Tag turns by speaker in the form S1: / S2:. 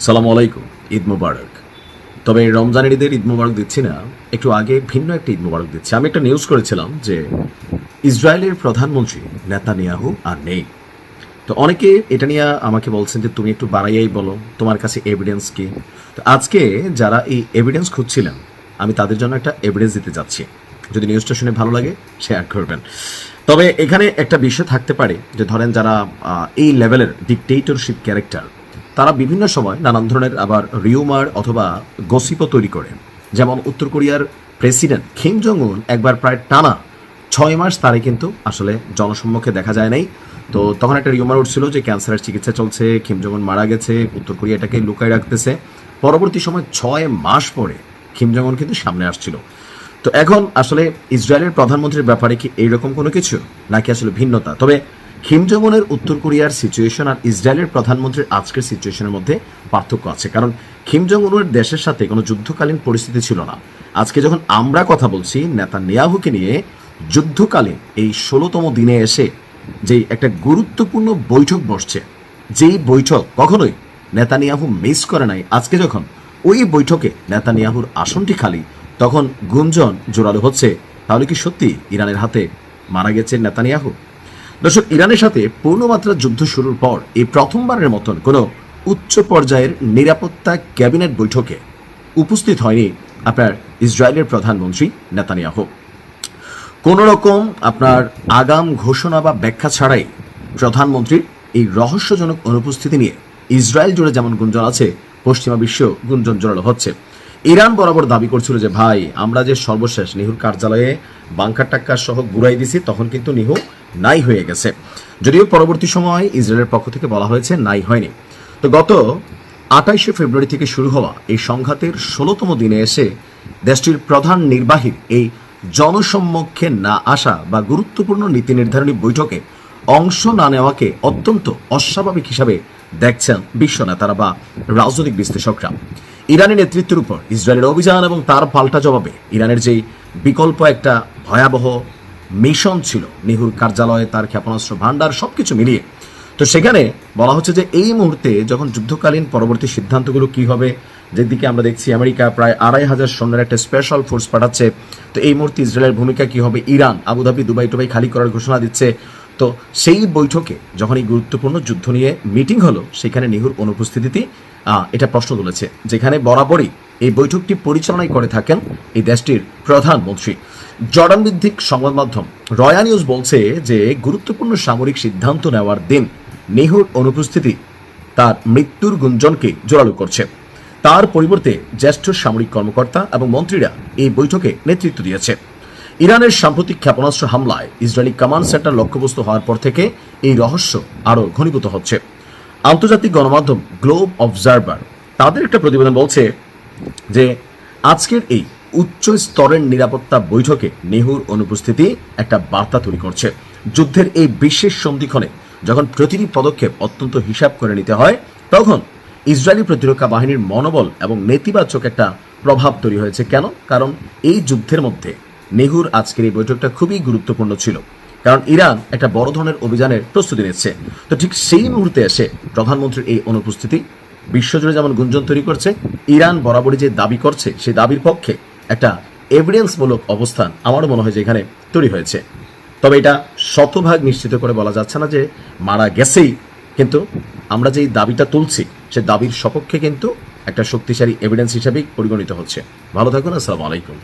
S1: সালামু আলাইকুম, ঈদ মুবারক। তবে রমজানের ঈদের ঈদ মুবারক দিচ্ছি না, একটু আগে ভিন্ন একটা ঈদ মুবারক দিচ্ছি। আমি একটা নিউজ করেছিলাম যে ইসরায়েলের প্রধানমন্ত্রী নেতানিয়াহু আর নেই। তো অনেকে এটা নিয়ে আমাকে বলছেন যে তুমি একটু বাড়াইয়াই বলো, তোমার কাছে এভিডেন্স কি। তো আজকে যারা এই এভিডেন্স খুঁজছিলেন, আমি তাদের জন্য একটা এভিডেন্স দিতে যাচ্ছি। যদি নিউজটা শুনে ভালো লাগে শেয়ার করবেন। তবে এখানে একটা বিষয় থাকতে পারে যে ধরেন যারা এই লেভেলের ডিকটেটরশিপ ক্যারেক্টার, তারা বিভিন্ন সময় নানান ধরনের আবার রিউমার অথবা গসিপও তৈরি করে। যেমন উত্তর কোরিয়ার প্রেসিডেন্ট কিম জং উন একবার প্রায় টানা 6 মাস তারে কিন্তু আসলে জনসম্মুখে দেখা যায় নাই। তো তখন একটা রিউমার উঠছিল যে ক্যান্সারের চিকিৎসা চলছে, কিম জং উন মারা গেছে, উত্তর কোরিয়া এটাকে লুকায় রাখতেছে। পরবর্তী সময় 6 মাস পরে কিম জং উন কিন্তু সামনে আসছিল। তো এখন আসলে ইসরায়েলের প্রধানমন্ত্রীর ব্যাপারে কি এইরকম কোনো কিছু, নাকি আসলে ভিন্নতা? তবে কিম জং উনের উত্তর কোরিয়ার সিচুয়েশন আর ইসরায়েলের প্রধানমন্ত্রীর আজকের সিচুয়েশনের মধ্যে পার্থক্য আছে। কারণ কিম জং উনের দেশের সাথে কোনো যুদ্ধকালীন পরিস্থিতি ছিল না। আজকে যখন আমরা কথা বলছি নেতানিয়াহুকে নিয়ে, যুদ্ধকালীন এই 16তম দিনে এসে যেই একটা গুরুত্বপূর্ণ বৈঠক বসছে, যেই বৈঠক কখনোই নেতানিয়াহু মিস করে নাই, আজকে যখন ওই বৈঠকে নেতানিয়াহুর আসনটি খালি, তখন গুঞ্জন জোরালো হচ্ছে, তাহলে কি সত্যি ইরানের হাতে মারা গেছে নেতানিয়াহু? দর্শক, ইরানের সাথে পূর্ণমাত্রা যুদ্ধ শুরুর পর এই প্রথমবারের মতন কোনো উচ্চ পর্যায়ের নিরাপত্তা ক্যাবিনেট বৈঠকে উপস্থিত হয়নি আপনার ইসরায়েলের প্রধানমন্ত্রী নেতানিয়াহু। কোন রকম আপনার আগাম ঘোষণা বা ব্যাখ্যা ছাড়াই প্রধানমন্ত্রীর এই রহস্যজনক অনুপস্থিতি নিয়ে ইসরায়েল জুড়ে যেমন গুঞ্জন আছে, পশ্চিমা বিশ্ব গুঞ্জন জোরালো হচ্ছে। ইরান বরাবর দাবি করছিল যে ভাই, আমরা যে সর্বশেষ নিহুর কার্যালয়ে বাংকার টাক্কা সহ গুড়াই দিছি, তখন কিন্তু নিহু নাই হয়ে গেছে। যদিও পরবর্তী সময় ইসরায়েলের পক্ষ থেকে বলা হয়েছে নাই হয়নি। তো গত 28শে ফেব্রুয়ারি থেকে শুরু হওয়া এই সংঘাতের 16তম দিনে এসে দেশটির প্রধান নির্বাহীর এই জনসম্মুখে না আসা বা গুরুত্বপূর্ণ নীতি নির্ধারণী বৈঠকে অংশ না নেওয়াকে অত্যন্ত অস্বাভাবিক হিসাবে দেখছেন বিশ্ব নেতারা বা রাজনৈতিক বিশ্লেষকরা। ইরানি নেতৃত্বের উপর ইসরায়েলের অভিযান এবং তার পাল্টা জবাবে ইরানের যেই বিকল্প একটা ভয়াবহ মিশন ছিল, নিহুর কার্যালয়ে তার ক্ষেপণাস্ত্র ভান্ডার, সবকিছু মিলিয়ে, তো সেখানে বলা হচ্ছে যে এই মুহূর্তে যখন যুদ্ধকালীন পরবর্তী সিদ্ধান্তগুলো কি হবে, যেদিকে আমরা দেখছি আমেরিকা প্রায় 2500 সৈন্যের একটা স্পেশাল ফোর্স পাঠাচ্ছে, তো এই মুহূর্তে ইসরায়েলের ভূমিকা কি হবে, ইরান আবুধাবি দুবাই টুবাই খালি করার ঘোষণা দিচ্ছে। তো সেই বৈঠকে যখন এই গুরুত্বপূর্ণ যুদ্ধ নিয়ে মিটিং হলো, সেখানে নিহুর অনুপস্থিতি এটা প্রশ্ন তুলেছে, যেখানে বরাবরই এই বৈঠকটি পরিচালনাই করে থাকেন এই দেশটির প্রধানমন্ত্রী। জর্ডান ভিত্তিক সংবাদ মাধ্যম রয়া নিউজ বলছে যে গুরুত্বপূর্ণ সামরিক সিদ্ধান্ত নেওয়ার দিন নিহুর অনুপস্থিতি তার মৃত্যুর গুঞ্জনকে জোরালো করছে। তার পরিবর্তে জ্যেষ্ঠ সামরিক কর্মকর্তা এবং মন্ত্রীরা এই বৈঠকে নেতৃত্ব দিয়েছে। ইরানের সাম্প্রতিক ক্ষেপণাস্ত্র হামলায় ইসরায়েলি কমান্ড সেন্টার লক্ষ্যবস্তু হওয়ার পর থেকে এই রহস্য আরও ঘনীভূত হচ্ছে। আন্তর্জাতিক গণমাধ্যম গ্লোব অবজারভার তাদের একটা প্রতিবেদন বলছে যে আজকের এই উচ্চ স্তরের নিরাপত্তা বৈঠকে নিহুর অনুপস্থিতি একটা বার্তা তৈরি করছে। যুদ্ধের এই বিশেষ সন্ধিক্ষণে যখন প্রতিটি পদক্ষেপ অত্যন্ত হিসাব করে নিতে হয়, তখন ইসরায়েলি প্রতিরক্ষা বাহিনীর মনোবল এবং নেতিবাচক একটা প্রভাব তৈরি হয়েছে। কেন? কারণ এই যুদ্ধের মধ্যে নিহুর আজকের এই বৈঠকটা খুবই গুরুত্বপূর্ণ ছিল, কারণ ইরান একটা বড় ধরনের অভিযানের প্রস্তুতি নিচ্ছে। তো ঠিক সেই মুহূর্তে এসে প্রধানমন্ত্রীর এই অনুপস্থিতি বিশ্বজুড়ে যেমন গুঞ্জন তৈরি করছে, ইরান বরাবরই যে দাবি করছে সেই দাবির পক্ষে একটা এভিডেন্সমূলক অবস্থান আমারও মনে হয় যে এখানে তৈরি হয়েছে। তবে এটা শতভাগ নিশ্চিত করে বলা যাচ্ছে না যে মারা গেছেই, কিন্তু আমরা যেই দাবিটা তুলছি সে দাবির সপক্ষে কিন্তু একটা শক্তিশালী এভিডেন্স হিসেবেই পরিগণিত হচ্ছে। ভালো থাকুন, আসসালামু আলাইকুম।